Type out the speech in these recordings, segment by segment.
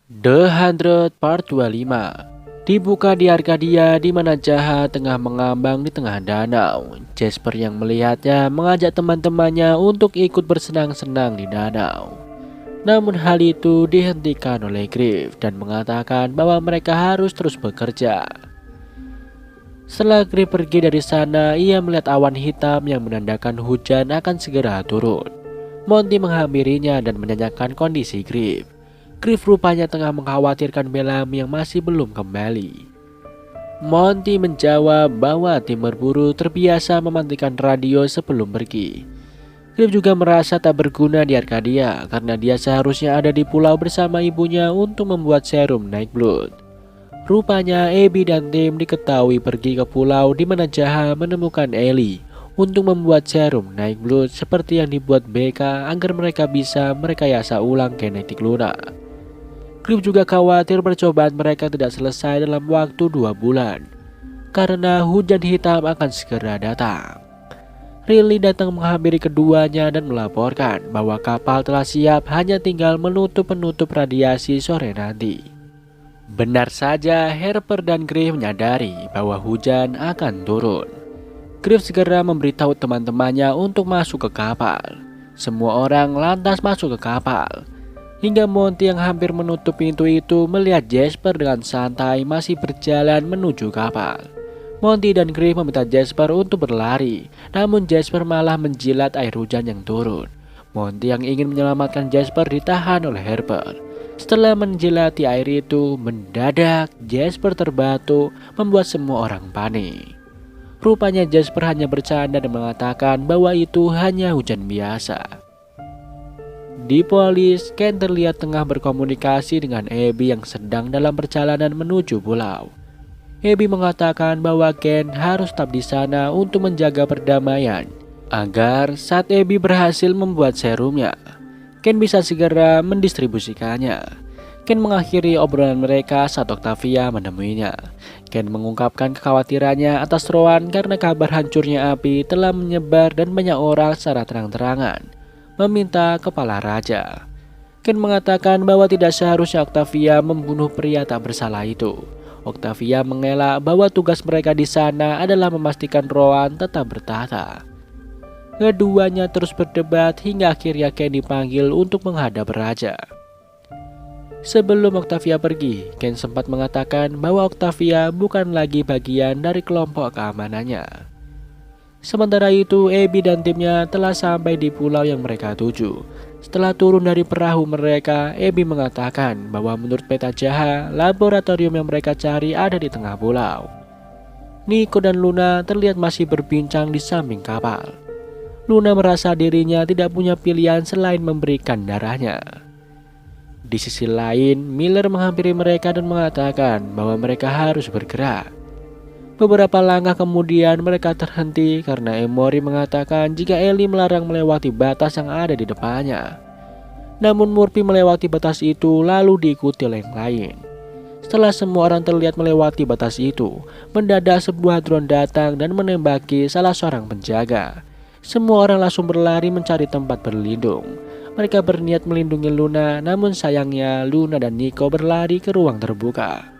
The Hundred Part 25 dibuka di Arkadia di mana jahat tengah mengambang di tengah danau. Jasper yang melihatnya mengajak teman-temannya untuk ikut bersenang-senang di danau. Namun hal itu dihentikan oleh Griff dan mengatakan bahwa mereka harus terus bekerja. Setelah Griff pergi dari sana, ia melihat awan hitam yang menandakan hujan akan segera turun. Monty menghampirinya dan menanyakan kondisi Griff. Griff rupanya tengah mengkhawatirkan Bellamy yang masih belum kembali. Monty menjawab bahwa tim berburu terbiasa mematikan radio sebelum pergi. Griff juga merasa tak berguna di Arkadia karena dia seharusnya ada di pulau bersama ibunya untuk membuat serum Night Blood. Rupanya Abby dan tim diketahui pergi ke pulau di mana Jaha menemukan Ellie untuk membuat serum Night Blood seperti yang dibuat Becca agar mereka bisa merekayasa ulang genetik Luna. Griff juga khawatir percobaan mereka tidak selesai dalam waktu 2 bulan karena hujan hitam akan segera datang. Riley datang menghampiri keduanya dan melaporkan bahwa kapal telah siap, hanya tinggal menutup radiasi sore nanti. Benar saja, Harper dan Griff menyadari bahwa hujan akan turun. Griff segera memberitahu teman-temannya untuk masuk ke kapal. Semua orang lantas masuk ke kapal. Hingga Monty yang hampir menutup pintu itu melihat Jasper dengan santai masih berjalan menuju kapal. Monty dan Griff meminta Jasper untuk berlari, namun Jasper malah menjilat air hujan yang turun. Monty yang ingin menyelamatkan Jasper ditahan oleh Harper. Setelah menjilati air itu, mendadak Jasper terbatuk, membuat semua orang panik. Rupanya Jasper hanya bercanda dan mengatakan bahwa itu hanya hujan biasa. Di polis, Ken terlihat tengah berkomunikasi dengan Abby yang sedang dalam perjalanan menuju pulau. Abby mengatakan bahwa Ken harus tetap di sana untuk menjaga perdamaian, agar saat Abby berhasil membuat serumnya, Ken bisa segera mendistribusikannya. Ken mengakhiri obrolan mereka saat Octavia menemuinya. Ken mengungkapkan kekhawatirannya atas Rowan karena kabar hancurnya api telah menyebar dan banyak orang secara terang-terangan meminta kepala raja. Ken mengatakan bahwa tidak seharusnya Octavia membunuh pria tak bersalah itu. Octavia mengelak bahwa tugas mereka di sana adalah memastikan Rowan tetap bertahta. Keduanya terus berdebat hingga akhirnya Ken dipanggil untuk menghadap raja. Sebelum Octavia pergi, Ken sempat mengatakan bahwa Octavia bukan lagi bagian dari kelompok keamanannya. Sementara itu, Abby dan timnya telah sampai di pulau yang mereka tuju. Setelah turun dari perahu mereka, Abby mengatakan bahwa menurut peta Jaha, laboratorium yang mereka cari ada di tengah pulau. Nico dan Luna terlihat masih berbincang di samping kapal. Luna merasa dirinya tidak punya pilihan selain memberikan darahnya. Di sisi lain, Miller menghampiri mereka dan mengatakan bahwa mereka harus bergerak. Beberapa langkah kemudian mereka terhenti karena Emory mengatakan jika Ellie melarang melewati batas yang ada di depannya. Namun Murphy melewati batas itu lalu diikuti oleh yang lain. Setelah semua orang terlihat melewati batas itu, mendadak sebuah drone datang dan menembaki salah seorang penjaga. Semua orang langsung berlari mencari tempat berlindung. Mereka berniat melindungi Luna, namun sayangnya Luna dan Nico berlari ke ruang terbuka.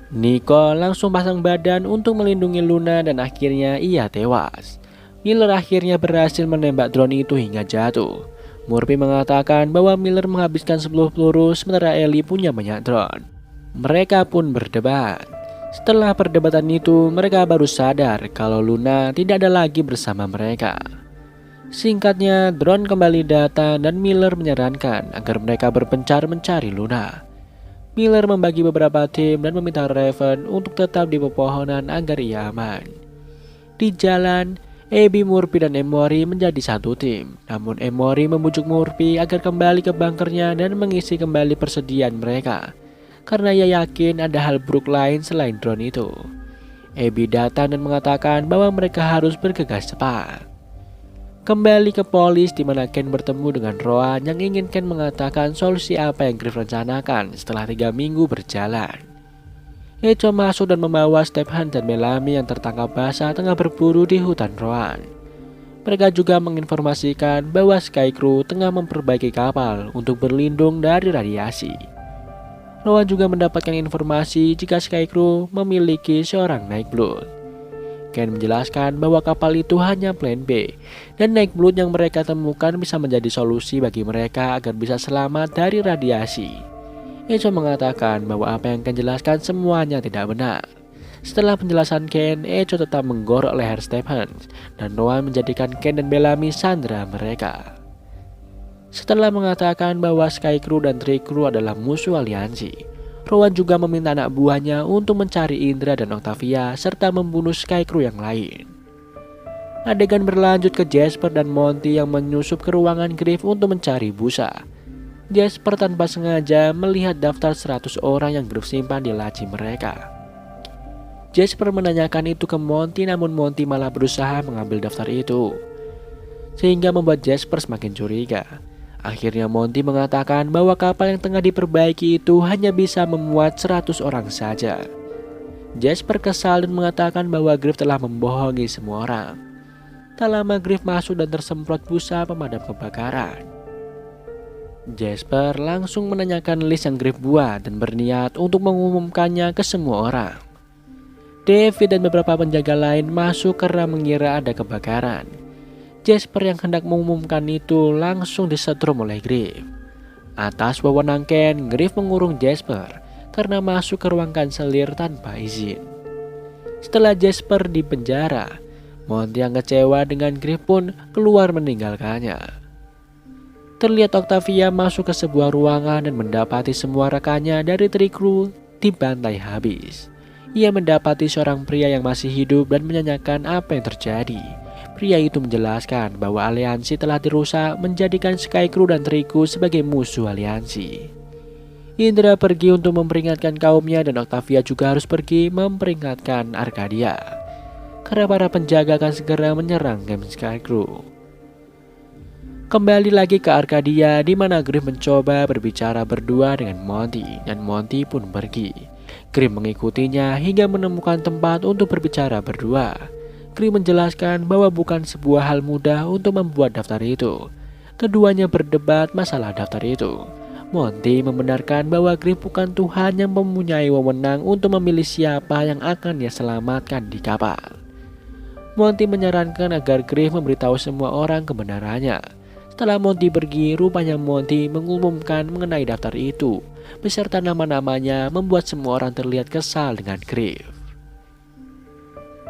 Nico langsung pasang badan untuk melindungi Luna dan akhirnya ia tewas. Miller akhirnya berhasil menembak drone itu hingga jatuh. Murphy mengatakan bahwa Miller menghabiskan 10 peluru sementara Ellie punya banyak drone. Mereka pun berdebat. Setelah perdebatan itu, mereka baru sadar kalau Luna tidak ada lagi bersama mereka. Singkatnya, drone kembali datang dan Miller menyarankan agar mereka berpencar mencari Luna. Miller membagi beberapa tim dan meminta Raven untuk tetap di pepohonan agar ia aman. Di jalan, Abby, Murphy, dan Emory menjadi satu tim. Namun Emory membujuk Murphy agar kembali ke bunkernya dan mengisi kembali persediaan mereka, karena ia yakin ada hal buruk lain selain drone itu. Abby datang dan mengatakan bahwa mereka harus bergegas cepat. Kembali ke polis di mana Ken bertemu dengan Rowan yang ingin Ken mengatakan solusi apa yang Griff rencanakan setelah 3 minggu berjalan. Echo masuk dan membawa Stephen dan Bellamy yang tertangkap basah tengah berburu di hutan Rowan. Mereka juga menginformasikan bahwa Sky Crew tengah memperbaiki kapal untuk berlindung dari radiasi. Rowan juga mendapatkan informasi jika Skycrew memiliki seorang Nightblood. Ken menjelaskan bahwa kapal itu hanya plan B, dan Nightblood yang mereka temukan bisa menjadi solusi bagi mereka agar bisa selamat dari radiasi. Echo mengatakan bahwa apa yang Ken jelaskan semuanya tidak benar. Setelah penjelasan Ken, Echo tetap menggorok leher Stephen, dan Rowan menjadikan Ken dan Bellamy sandera mereka. Setelah mengatakan bahwa Skycrew dan Tricrew adalah musuh aliansi, Rowan juga meminta anak buahnya untuk mencari Indra dan Octavia serta membunuh Skycrew yang lain. Adegan berlanjut ke Jasper dan Monty yang menyusup ke ruangan Griff untuk mencari busa. Jasper tanpa sengaja melihat daftar 100 orang yang Griff simpan di laci mereka. Jasper menanyakan itu ke Monty, namun Monty malah berusaha mengambil daftar itu, sehingga membuat Jasper semakin curiga. Akhirnya Monty mengatakan bahwa kapal yang tengah diperbaiki itu hanya bisa memuat 100 orang saja. Jasper kesal dan mengatakan bahwa Griff telah membohongi semua orang. Tak lama Griff masuk dan tersemprot busa pemadam kebakaran. Jasper langsung menanyakan list yang Griff buat dan berniat untuk mengumumkannya ke semua orang. David dan beberapa penjaga lain masuk karena mengira ada kebakaran. Jasper yang hendak mengumumkan itu langsung disetrum oleh Griff. Atas wewenang Ken, Griff mengurung Jasper karena masuk ke ruang kanselir tanpa izin. Setelah Jasper di penjara, Monty yang kecewa dengan Griff pun keluar meninggalkannya. Terlihat Octavia masuk ke sebuah ruangan dan mendapati semua rekannya dari Tricrew dibantai habis. Ia mendapati seorang pria yang masih hidup dan menanyakan apa yang terjadi. Pria itu menjelaskan bahwa aliansi telah dirusak, menjadikan Skycrew dan Tricrew sebagai musuh aliansi. Indra pergi untuk memperingatkan kaumnya dan Octavia juga harus pergi memperingatkan Arcadia, karena para penjaga akan segera menyerang camp Skycrew. Kembali lagi ke Arcadia, di mana Griff mencoba berbicara berdua dengan Monty, dan Monty pun pergi. Griff mengikutinya hingga menemukan tempat untuk berbicara berdua. Griff menjelaskan bahwa bukan sebuah hal mudah untuk membuat daftar itu. Keduanya berdebat masalah daftar itu. Monty membenarkan bahwa Griff bukan Tuhan yang mempunyai wewenang untuk memilih siapa yang akan dia selamatkan di kapal. Monty menyarankan agar Griff memberitahu semua orang kebenarannya. Setelah Monty pergi, rupanya Monty mengumumkan mengenai daftar itu beserta nama-namanya, membuat semua orang terlihat kesal dengan Griff.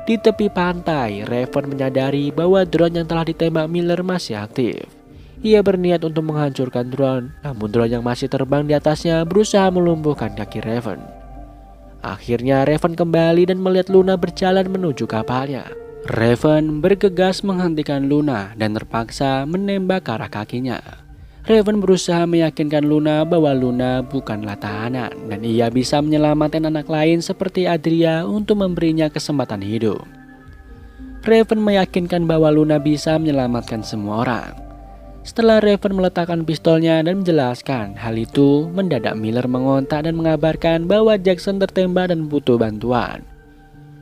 Di tepi pantai, Raven menyadari bahwa drone yang telah ditembak Miller masih aktif. Ia berniat untuk menghancurkan drone, namun drone yang masih terbang di atasnya berusaha melumpuhkan kaki Raven. Akhirnya Raven kembali dan melihat Luna berjalan menuju kapalnya. Raven bergegas menghentikan Luna dan terpaksa menembak ke arah kakinya. Raven berusaha meyakinkan Luna bahwa Luna bukanlah tahanan dan ia bisa menyelamatkan anak lain seperti Adria untuk memberinya kesempatan hidup. Raven meyakinkan bahwa Luna bisa menyelamatkan semua orang. Setelah Raven meletakkan pistolnya dan menjelaskan hal itu, mendadak Miller mengontak dan mengabarkan bahwa Jackson tertembak dan butuh bantuan.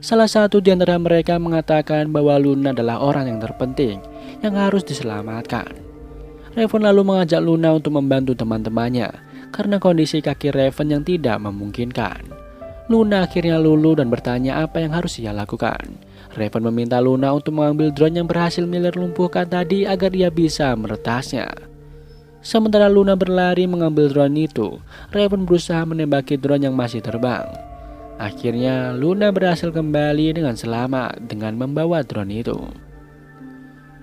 Salah satu di antara mereka mengatakan bahwa Luna adalah orang yang terpenting yang harus diselamatkan. Raven lalu mengajak Luna untuk membantu teman-temannya karena kondisi kaki Raven yang tidak memungkinkan. Luna akhirnya luluh dan bertanya apa yang harus ia lakukan. Raven meminta Luna untuk mengambil drone yang berhasil Miller lumpuhkan tadi agar ia bisa meretasnya. Sementara Luna berlari mengambil drone itu, Raven berusaha menembaki drone yang masih terbang. Akhirnya Luna berhasil kembali dengan selamat dengan membawa drone itu.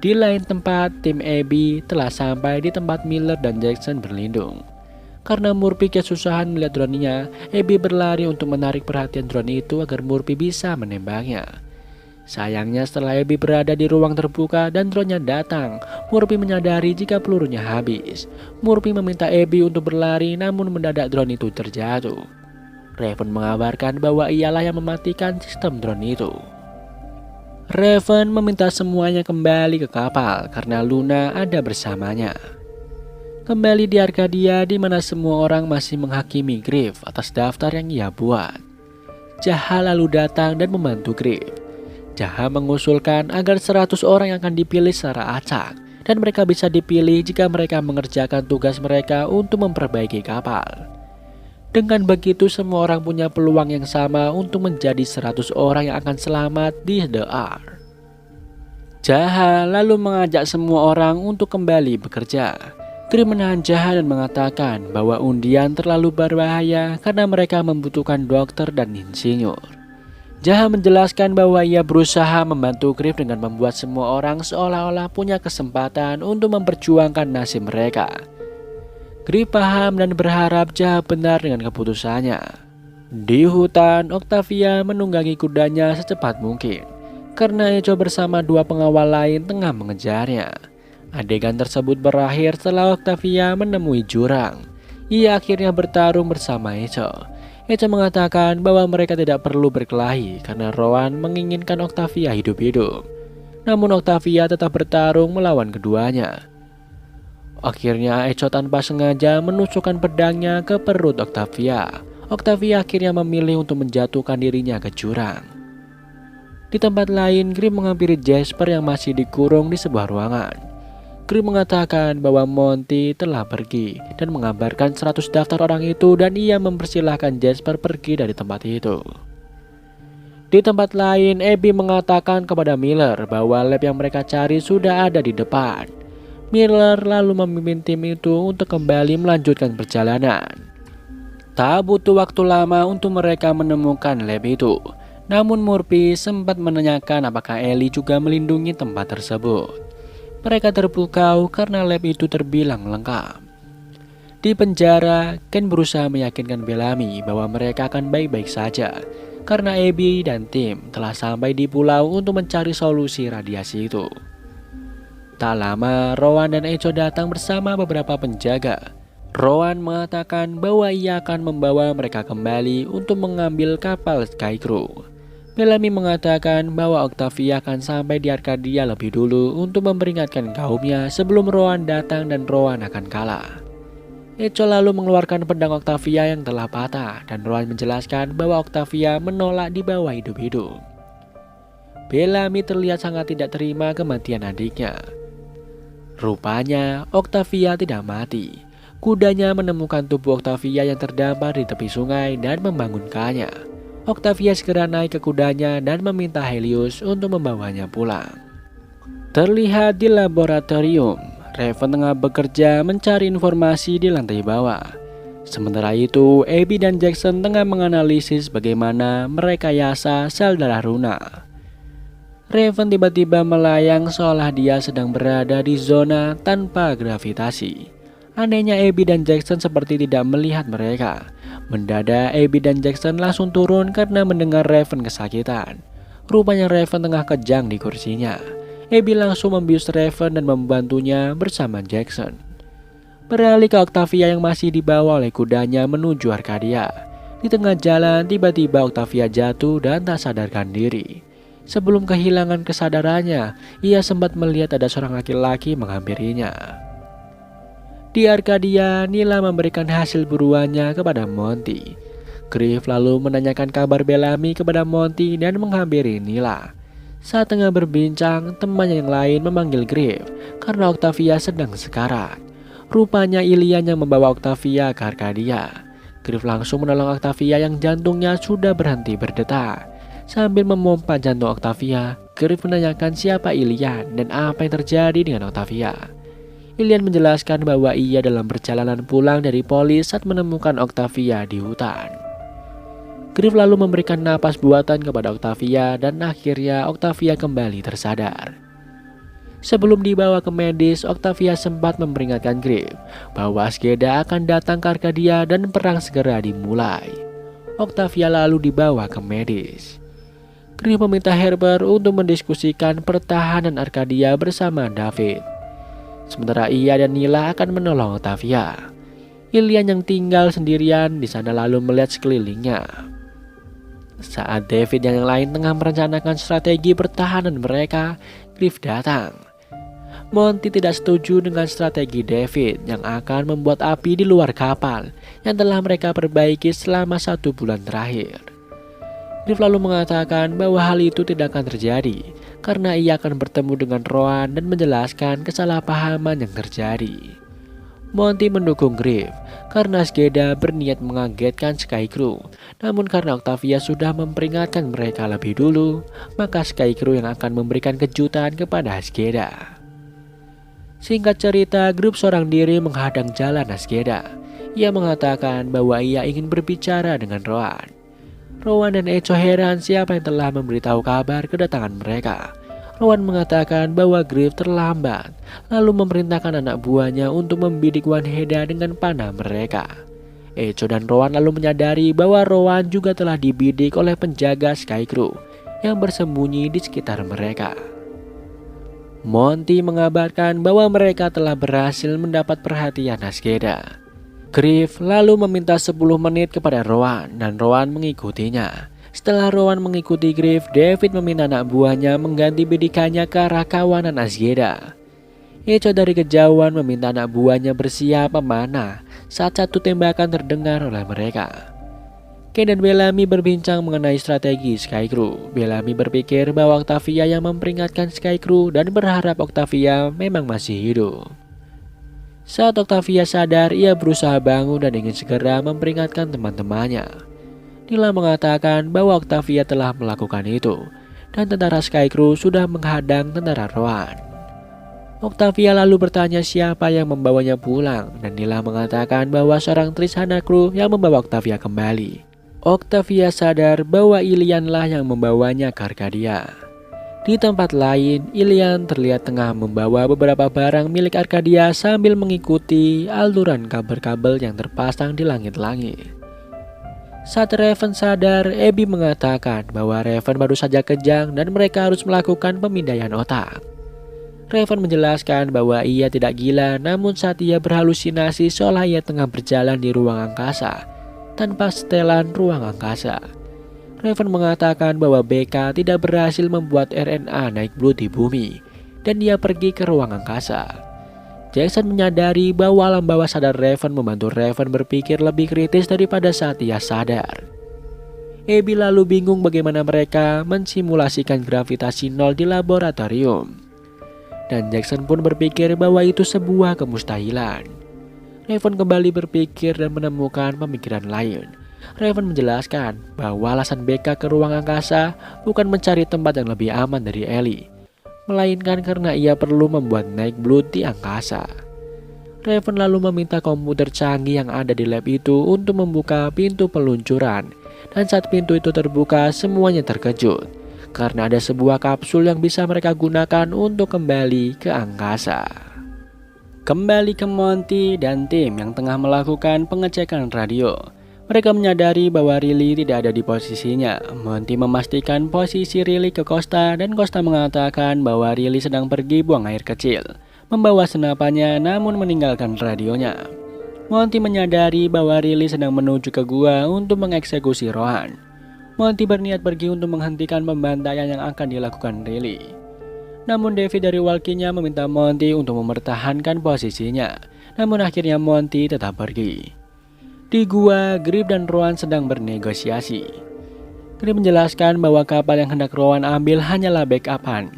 Di lain tempat, tim Abby telah sampai di tempat Miller dan Jackson berlindung. Karena Murphy kesusahan melihat drone-nya, Abby berlari untuk menarik perhatian drone itu agar Murphy bisa menembaknya. Sayangnya setelah Abby berada di ruang terbuka dan drone-nya datang, Murphy menyadari jika pelurunya habis. Murphy meminta Abby untuk berlari, namun mendadak drone itu terjatuh. Raven mengabarkan bahwa ialah yang mematikan sistem drone itu. Raven meminta semuanya kembali ke kapal karena Luna ada bersamanya. Kembali di Arcadia, di mana semua orang masih menghakimi Griff atas daftar yang ia buat. Jaha lalu datang dan membantu Griff. Jaha mengusulkan agar 100 orang yang akan dipilih secara acak, dan mereka bisa dipilih jika mereka mengerjakan tugas mereka untuk memperbaiki kapal. Dengan begitu semua orang punya peluang yang sama untuk menjadi 100 orang yang akan selamat di The Ark. Jaha lalu mengajak semua orang untuk kembali bekerja. Kree menahan Jaha dan mengatakan bahwa undian terlalu berbahaya karena mereka membutuhkan dokter dan insinyur. Jaha menjelaskan bahwa ia berusaha membantu Kree dengan membuat semua orang seolah-olah punya kesempatan untuk memperjuangkan nasib mereka. Kree paham dan berharap Jaha benar dengan keputusannya. Di hutan, Octavia menunggangi kudanya secepat mungkin karena Echo bersama dua pengawal lain tengah mengejarnya. Adegan tersebut berakhir setelah Octavia menemui jurang. Ia akhirnya bertarung bersama Echo. Echo mengatakan bahwa mereka tidak perlu berkelahi karena Rowan menginginkan Octavia hidup-hidup. Namun Octavia tetap bertarung melawan keduanya. Akhirnya Echo tanpa sengaja menusukkan pedangnya ke perut Octavia. Octavia akhirnya memilih untuk menjatuhkan dirinya ke jurang. Di tempat lain, Kree menghampiri Jasper yang masih dikurung di sebuah ruangan. Kree mengatakan bahwa Monty telah pergi dan mengabarkan 100 daftar orang itu dan ia mempersilahkan Jasper pergi dari tempat itu. Di tempat lain, Abby mengatakan kepada Miller bahwa lab yang mereka cari sudah ada di depan. Miller lalu memimpin tim itu untuk kembali melanjutkan perjalanan. Tak butuh waktu lama untuk mereka menemukan lab itu. Namun Murphy sempat menanyakan apakah Ellie juga melindungi tempat tersebut. Mereka terpukau karena lab itu terbilang lengkap. Di penjara, Ken berusaha meyakinkan Bellamy bahwa mereka akan baik-baik saja karena Abby dan tim telah sampai di pulau untuk mencari solusi radiasi itu. Tak lama, Rowan dan Echo datang bersama beberapa penjaga. Rowan mengatakan bahwa ia akan membawa mereka kembali untuk mengambil kapal Skycrew. Bellamy mengatakan bahwa Octavia akan sampai di Arcadia lebih dulu untuk memperingatkan kaumnya sebelum Rowan datang dan Rowan akan kalah. Echo lalu mengeluarkan pedang Octavia yang telah patah dan Rowan menjelaskan bahwa Octavia menolak dibawa hidup-hidup. Bellamy terlihat sangat tidak terima kematian adiknya. Rupanya Octavia tidak mati. Kudanya menemukan tubuh Octavia yang terdampar di tepi sungai dan membangunkannya. Octavia segera naik ke kudanya dan meminta Helios untuk membawanya pulang. Terlihat di laboratorium, Raven tengah bekerja mencari informasi di lantai bawah. Sementara itu, Abby dan Jackson tengah menganalisis bagaimana merekayasa sel darah Runa. Raven tiba-tiba melayang seolah dia sedang berada di zona tanpa gravitasi. Anehnya Abby dan Jackson seperti tidak melihat mereka. Mendadak Abby dan Jackson langsung turun karena mendengar Raven kesakitan. Rupanya Raven tengah kejang di kursinya. Abby langsung membius Raven dan membantunya bersama Jackson. Beralih ke Octavia yang masih dibawa oleh kudanya menuju Arcadia. Di tengah jalan tiba-tiba Octavia jatuh dan tak sadarkan diri. Sebelum kehilangan kesadarannya, ia sempat melihat ada seorang laki-laki menghampirinya. Di Arcadia, Nila memberikan hasil buruannya kepada Monty. Griff lalu menanyakan kabar Bellamy kepada Monty dan menghampiri Nila. Saat tengah berbincang, temannya yang lain memanggil Griff karena Octavia sedang sekarat. Rupanya Ilian yang membawa Octavia ke Arcadia. Griff langsung menolong Octavia yang jantungnya sudah berhenti berdetak. Sambil memompa jantung Octavia, Griff menanyakan siapa Ilian dan apa yang terjadi dengan Octavia. Ilian menjelaskan bahwa ia dalam perjalanan pulang dari polis saat menemukan Octavia di hutan. Griff lalu memberikan napas buatan kepada Octavia dan akhirnya Octavia kembali tersadar. Sebelum dibawa ke medis, Octavia sempat memperingatkan Griff bahwa Asgeda akan datang ke Arcadia dan perang segera dimulai. Octavia lalu dibawa ke medis. Griff meminta Herbert untuk mendiskusikan pertahanan Arcadia bersama David. Sementara ia dan Nila akan menolong Octavia. Ilian yang tinggal sendirian di sana lalu melihat sekelilingnya. Saat David dan yang lain tengah merencanakan strategi pertahanan mereka, Griff datang. Monty tidak setuju dengan strategi David yang akan membuat api di luar kapal yang telah mereka perbaiki selama 1 bulan terakhir. Griff lalu mengatakan bahwa hal itu tidak akan terjadi karena ia akan bertemu dengan Rowan dan menjelaskan kesalahpahaman yang terjadi. Monty mendukung Griff karena Skeda berniat mengagetkan Skycrew. Namun karena Octavia sudah memperingatkan mereka lebih dulu, maka Skycrew yang akan memberikan kejutan kepada Skeda. Singkat cerita, grup seorang diri menghadang jalan Skeda. Ia mengatakan bahwa ia ingin berbicara dengan Rowan. Rowan dan Echo heran siapa yang telah memberitahu kabar kedatangan mereka. Rowan mengatakan bahwa Griff terlambat, lalu memerintahkan anak buahnya untuk membidik Wanheda dengan panah mereka. Echo dan Rowan lalu menyadari bahwa Rowan juga telah dibidik oleh penjaga Skycrew yang bersembunyi di sekitar mereka. Monty mengabarkan bahwa mereka telah berhasil mendapat perhatian Skeda. Griff lalu meminta 10 menit kepada Rowan dan Rowan mengikutinya. Setelah Rowan mengikuti Griff, David meminta anak buahnya mengganti bidikannya ke arah kawanan Skeda. Echo dari kejauhan meminta anak buahnya bersiap memanah saat satu tembakan terdengar oleh mereka. Ken dan Bellamy berbincang mengenai strategi Skycrew. Bellamy berpikir bahwa Octavia yang memperingatkan Skycrew dan berharap Octavia memang masih hidup. Saat Octavia sadar, ia berusaha bangun dan ingin segera memperingatkan teman-temannya. Nila mengatakan bahwa Octavia telah melakukan itu dan tentara Skycrew sudah menghadang tentara Rowan. Octavia lalu bertanya siapa yang membawanya pulang dan Nila mengatakan bahwa seorang Trishana Crew yang membawa Octavia kembali. Octavia sadar bahwa Ilianlah yang membawanya ke Arcadia. Di tempat lain, Ilian terlihat tengah membawa beberapa barang milik Arcadia sambil mengikuti aluran kabel-kabel yang terpasang di langit-langit. Saat Raven sadar, Abby mengatakan bahwa Raven baru saja kejang dan mereka harus melakukan pemindaian otak. Raven menjelaskan bahwa ia tidak gila, namun saat ia berhalusinasi seolah ia tengah berjalan di ruang angkasa tanpa setelan ruang angkasa. Raven mengatakan bahwa BK tidak berhasil membuat RNA naik blood di bumi dan dia pergi ke ruang angkasa. Jackson menyadari bahwa alam bawah sadar Raven membantu Raven berpikir lebih kritis daripada saat ia sadar. Abby lalu bingung bagaimana mereka mensimulasikan gravitasi nol di laboratorium. Dan Jackson pun berpikir bahwa itu sebuah kemustahilan. Raven kembali berpikir dan menemukan pemikiran lain. Raven menjelaskan bahwa alasan BK ke ruang angkasa bukan mencari tempat yang lebih aman dari Ellie, melainkan karena ia perlu membuat naik blood di angkasa. Raven lalu meminta komputer canggih yang ada di lab itu untuk membuka pintu peluncuran. Dan saat pintu itu terbuka, semuanya terkejut karena ada sebuah kapsul yang bisa mereka gunakan untuk kembali ke angkasa. Kembali ke Monty dan tim yang tengah melakukan pengecekan radio. Mereka menyadari bahwa Riley tidak ada di posisinya. Monty memastikan posisi Riley ke Costa dan Costa mengatakan bahwa Riley sedang pergi buang air kecil, membawa senapannya namun meninggalkan radionya. Monty menyadari bahwa Riley sedang menuju ke gua untuk mengeksekusi Rohan. Monty berniat pergi untuk menghentikan pembantaian yang akan dilakukan Riley. Namun David dari walkie-nya meminta Monty untuk mempertahankan posisinya. Namun akhirnya Monty tetap pergi. Di gua, Griff dan Rowan sedang bernegosiasi. Griff menjelaskan bahwa kapal yang hendak Rowan ambil hanyalah backup-an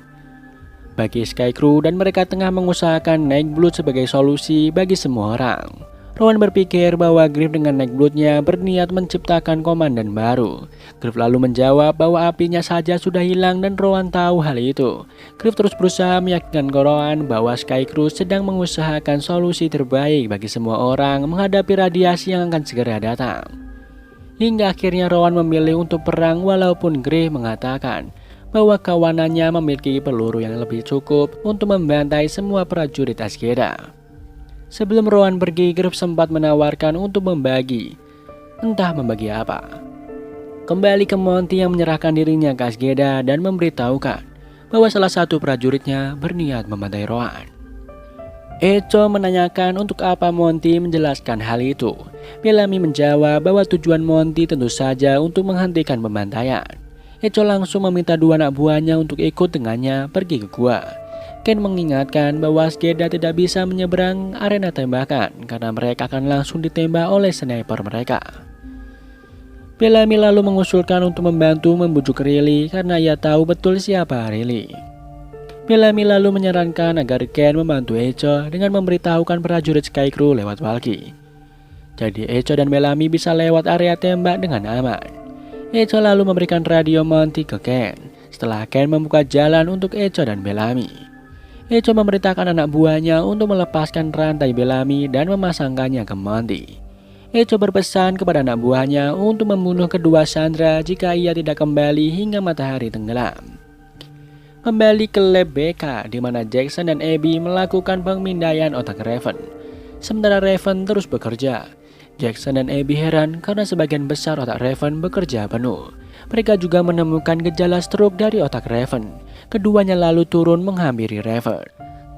bagi Skycrew dan mereka tengah mengusahakan naik blood sebagai solusi bagi semua orang. Rowan berpikir bahwa Griff dengan naik bloodnya berniat menciptakan komandan baru. Griff lalu menjawab bahwa apinya saja sudah hilang dan Rowan tahu hal itu. Griff terus berusaha meyakinkan Rowan bahwa Skycrew sedang mengusahakan solusi terbaik bagi semua orang menghadapi radiasi yang akan segera datang. Hingga akhirnya Rowan memilih untuk perang walaupun Griff mengatakan bahwa kawanannya memiliki peluru yang lebih cukup untuk membantai semua prajurit Skeda. Sebelum Rowan pergi, Griff sempat menawarkan untuk membagi. Entah membagi apa. Kembali ke Monty yang menyerahkan dirinya ke Skeda dan memberitahukan bahwa salah satu prajuritnya berniat membantai Rowan. Echo menanyakan untuk apa Monty menjelaskan hal itu. Bellamy menjawab bahwa tujuan Monty tentu saja untuk menghentikan pembantaian. Echo langsung meminta dua anak buahnya untuk ikut dengannya pergi ke gua. Ken mengingatkan bahwa Skeda tidak bisa menyeberang arena tembakan karena mereka akan langsung ditembak oleh sniper mereka. Bellamy lalu mengusulkan untuk membantu membujuk Riley karena ia tahu betul siapa Riley. Bellamy lalu menyarankan agar Ken membantu Echo dengan memberitahukan prajurit Skycrew lewat walkie. Jadi Echo dan Bellamy bisa lewat area tembak dengan aman. Echo lalu memberikan radio Monty ke Ken. Setelah Ken membuka jalan untuk Echo dan Bellamy, Echo memerintahkan anak buahnya untuk melepaskan rantai Bellamy dan memasangkannya ke Monty. Echo berpesan kepada anak buahnya untuk membunuh kedua Sandra jika ia tidak kembali hingga matahari tenggelam. Kembali ke lab BK di mana Jackson dan Abby melakukan pemindaian otak Raven. Sementara Raven terus bekerja. Jackson dan Abby heran karena sebagian besar otak Raven bekerja penuh. Mereka juga menemukan gejala stroke dari otak Raven. Keduanya lalu turun menghampiri Raven.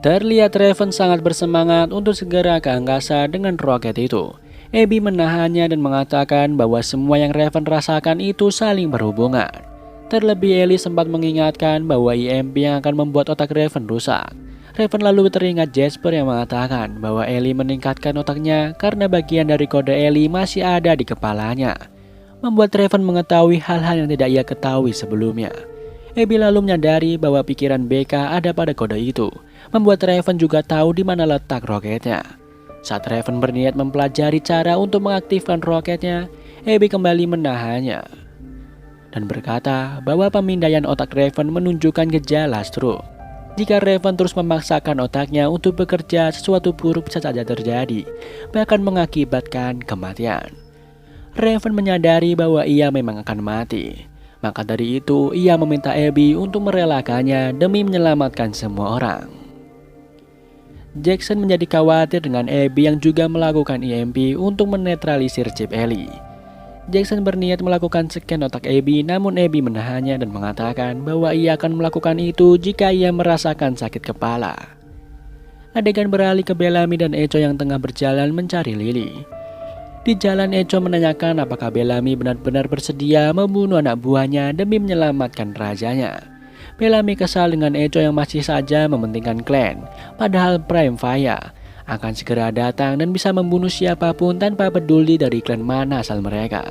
Terlihat Raven sangat bersemangat untuk segera ke angkasa dengan roket itu. Abby menahannya dan mengatakan bahwa semua yang Raven rasakan itu saling berhubungan. Terlebih Ellie sempat mengingatkan bahwa EMP yang akan membuat otak Raven rusak. Raven lalu teringat Jasper yang mengatakan bahwa Ellie meningkatkan otaknya karena bagian dari kode Ellie masih ada di kepalanya. Membuat Raven mengetahui hal-hal yang tidak ia ketahui sebelumnya. Abby lalu menyadari bahwa pikiran BK ada pada kode itu. Membuat Raven juga tahu di mana letak roketnya. Saat Raven berniat mempelajari cara untuk mengaktifkan roketnya, Abby kembali menahannya dan berkata bahwa pemindaian otak Raven menunjukkan gejala stroke. Jika Raven terus memaksakan otaknya untuk bekerja, sesuatu buruk bisa saja terjadi, bahkan mengakibatkan kematian. Raven menyadari bahwa ia memang akan mati. Maka dari itu, ia meminta Abby untuk merelakannya demi menyelamatkan semua orang. Jackson menjadi khawatir dengan Abby yang juga melakukan EMP untuk menetralisir chip Ellie. Jackson berniat melakukan scan otak Abby, namun Abby menahannya dan mengatakan bahwa ia akan melakukan itu jika ia merasakan sakit kepala. Adegan beralih ke Bellamy dan Echo yang tengah berjalan mencari Lily. Di jalan Echo menanyakan apakah Bellamy benar-benar bersedia membunuh anak buahnya demi menyelamatkan rajanya. Bellamy kesal dengan Echo yang masih saja mementingkan klan, padahal Prime Fire akan segera datang dan bisa membunuh siapapun tanpa peduli dari klan mana asal mereka.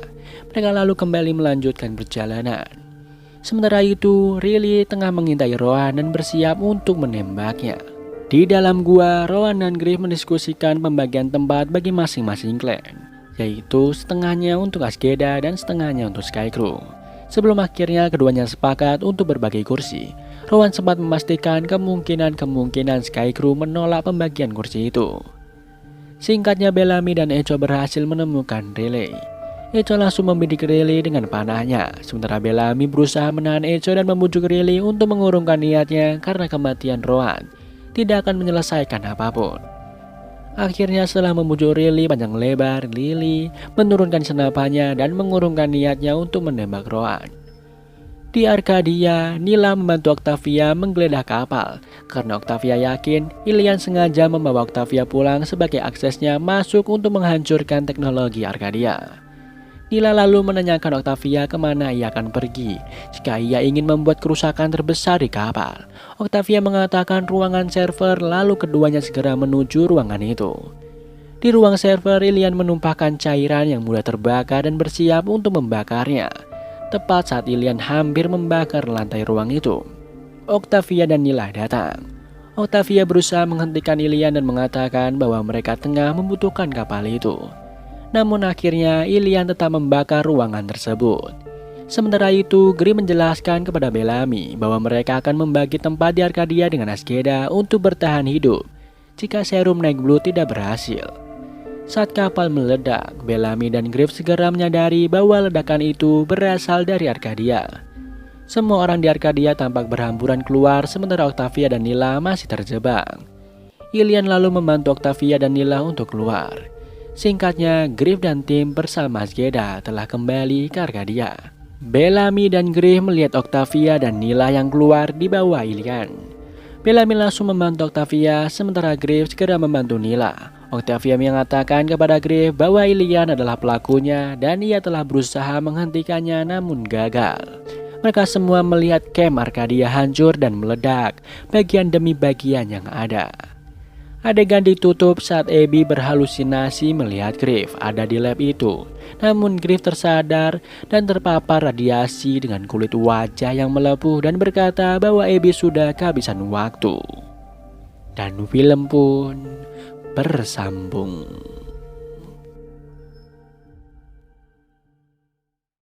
Mereka lalu kembali melanjutkan perjalanan. Sementara itu, Riley tengah mengintai Rowan dan bersiap untuk menembaknya. Di dalam gua, Rowan dan Griff mendiskusikan pembagian tempat bagi masing-masing klan, yaitu setengahnya untuk Azgeda dan setengahnya untuk Skycrew. Sebelum akhirnya keduanya sepakat untuk berbagi kursi, Rowan sempat memastikan kemungkinan Skycrew menolak pembagian kursi itu. Singkatnya, Bellamy dan Echo berhasil menemukan Riley. Echo langsung membidik Riley dengan panahnya, sementara Bellamy berusaha menahan Echo dan membujuk Riley untuk mengurungkan niatnya karena kematian Rowan tidak akan menyelesaikan apapun. Akhirnya setelah membujuk Riley panjang lebar, Lily menurunkan senapannya dan mengurungkan niatnya untuk menembak Rowan. Di Arkadia, Nila membantu Octavia menggeledah kapal karena Octavia yakin Ilian sengaja membawa Octavia pulang sebagai aksesnya masuk untuk menghancurkan teknologi Arkadia. Nila lalu menanyakan Octavia kemana ia akan pergi jika ia ingin membuat kerusakan terbesar di kapal. Octavia mengatakan ruangan server, lalu keduanya segera menuju ruangan itu. Di ruang server, Ilian menumpahkan cairan yang mudah terbakar dan bersiap untuk membakarnya. Tepat saat Ilian hampir membakar lantai ruang itu, Octavia dan Nila datang. Octavia berusaha menghentikan Ilian dan mengatakan bahwa mereka tengah membutuhkan kapal itu. Namun akhirnya Ilian tetap membakar ruangan tersebut. Sementara itu, Grimm menjelaskan kepada Bellamy bahwa mereka akan membagi tempat di Arkadia dengan Azgeda untuk bertahan hidup jika serum Night Blue tidak berhasil. Saat kapal meledak, Bellamy dan Griff segera menyadari bahwa ledakan itu berasal dari Arkadia. Semua orang di Arkadia tampak berhamburan keluar sementara Octavia dan Nila masih terjebak. Ilian lalu membantu Octavia dan Nila untuk keluar. Singkatnya, Griff dan tim bersama Azgeda telah kembali ke Arkadia. Bellamy dan Griff melihat Octavia dan Nila yang keluar di bawah Ilian. Bellamy langsung membantu Octavia sementara Griff segera membantu Nila. Octavia mengatakan kepada Griff bahwa Ilian adalah pelakunya dan ia telah berusaha menghentikannya namun gagal. Mereka semua melihat camp Arkadia hancur dan meledak bagian demi bagian yang ada. Adegan ditutup saat Abby berhalusinasi melihat Griff ada di lab itu. Namun Griff tersadar dan terpapar radiasi dengan kulit wajah yang melepuh dan berkata bahwa Abby sudah kehabisan waktu. Dan film pun bersambung.